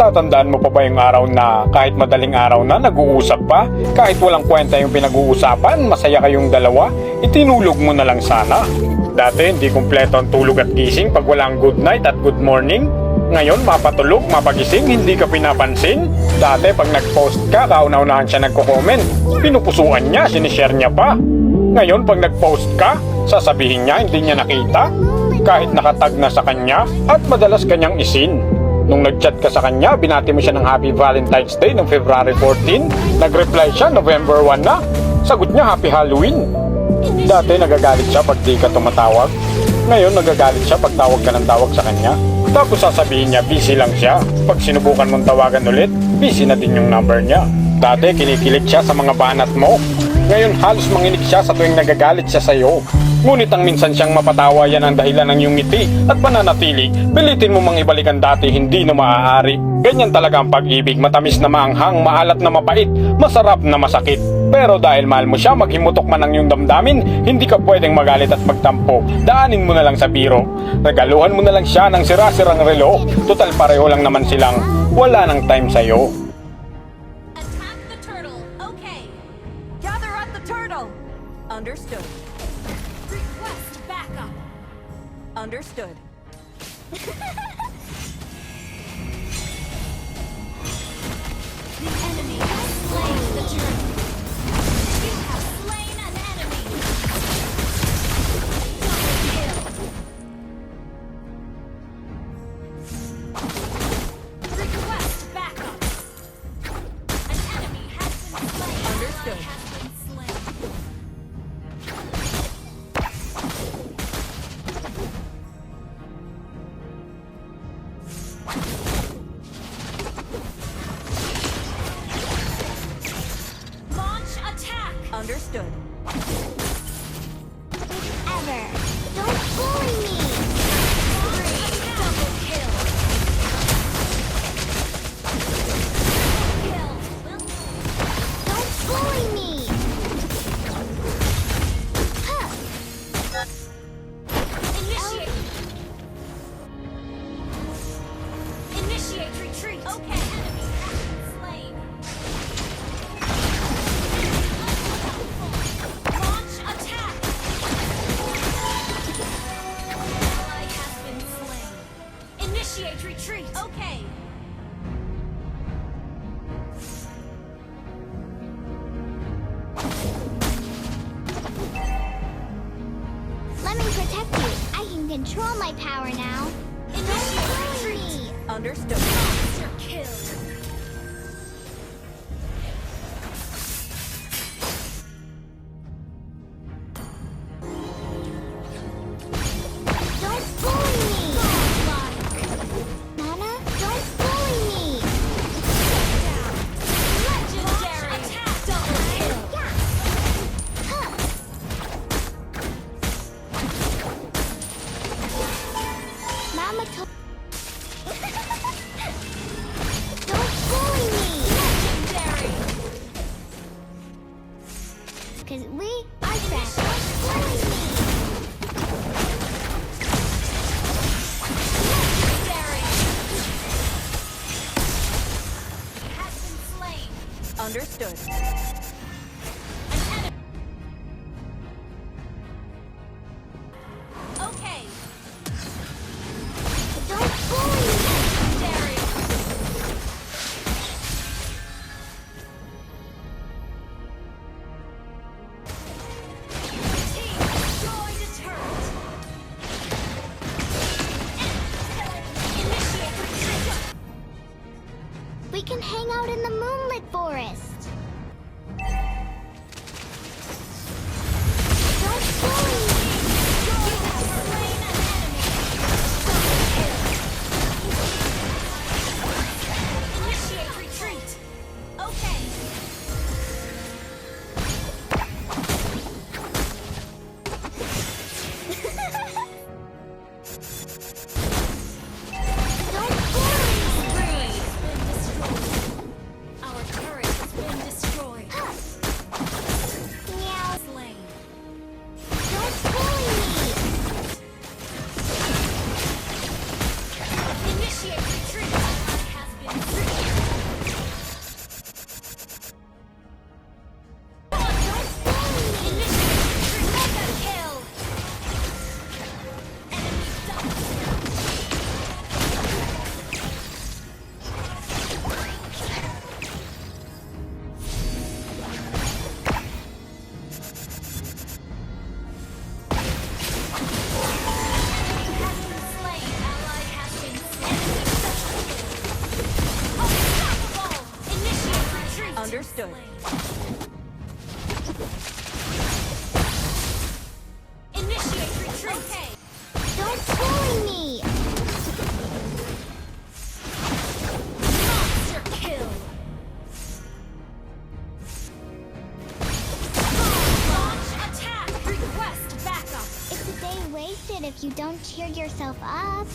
Natatandaan mo pa ba yung araw na kahit madaling araw na nag-uusap pa? Kahit walang kwenta yung pinag-uusapan, masaya kayong dalawa, itinulog mo na lang sana. Dati hindi kumpleto ang tulog at gising pag walang good night at good morning. Ngayon mapatulog, mapagising, hindi ka pinapansin. Dati pag nag-post ka, kauna-unahan siya nagko-comment. Pinupusuan niya, sinishare niya pa. Ngayon pag nag-post ka, sasabihin niya hindi niya nakita. Kahit nakatag na sa kanya at madalas kanyang isin. Nung nag-chat ka sa kanya, binati mo siya ng Happy Valentine's Day noong February 14. Nag-reply siya November 1 na. Sagot niya Happy Halloween. Dati nagagalit siya pag di ka tumatawag. Ngayon nagagalit siya pag tawag ka ng tawag sa kanya. Tapos sasabihin niya busy lang siya. Pag sinubukan mong tawagan ulit, busy na din yung number niya. Dati kinikilig siya sa mga banat mo. Ngayon halos manginig siya sa tuwing nagagalit siya sa'yo. Ngunit ang minsan siyang mapatawa, yan ang dahilan ng iyong ngiti at pananatili. Pilitin mo mang ibalik ang dati, hindi na maaari. Ganyan talaga ang pag-ibig, matamis na maanghang, maalat na mapait, masarap na masakit. Pero dahil mahal mo siya, maghimutok man ang iyong damdamin, hindi ka pwedeng magalit at magtampo. Daanin mo na lang sa biro. Regaluhan mo na lang siya ng sira-sirang relo. Total pareho lang naman silang wala ng time sa'yo. Attack the turtle. Okay. Gather at the turtle. Understood. Request backup. Understood. The enemy has slain the turtle. You have slain an enemy. Double kill. Request backup. An enemy has been slain. Understood. Has been slain. Launch attack. Understood. Ever. Don't bully me. Double kill. Kill. Don't bully me. Huh. Initiate. Initiate retreat. Okay. Enemy has been slain. Launch attack. Ally has been slain. Initiate retreat. Okay. Let me protect you. I can control my power now. Initiate Bully retreat. me. Understood. Monster kill. Don't bully me. Nana, don't bully me. Legendary. Attack. Double kill. Yeah. Huh. Mama told. Don't bully me. Legendary. 'Cause we are friends. Don't bully me. Legendary. Has been slain. Understood. An enemy. Okay. Don't bully me. Legendary. Team, destroy the turret. Initiate retreat. We can hang out in the moonlit forest. Don't bully me. You have slain an enemy. Double kill. Initiate retreat. Okay. Don't bully me. Spree has been destroyed. Our turret has been Understood. Initiate retreat. Okay. Don't bully me! Monster kill. Launch attack. Request backup. It's a day wasted if you don't cheer yourself up.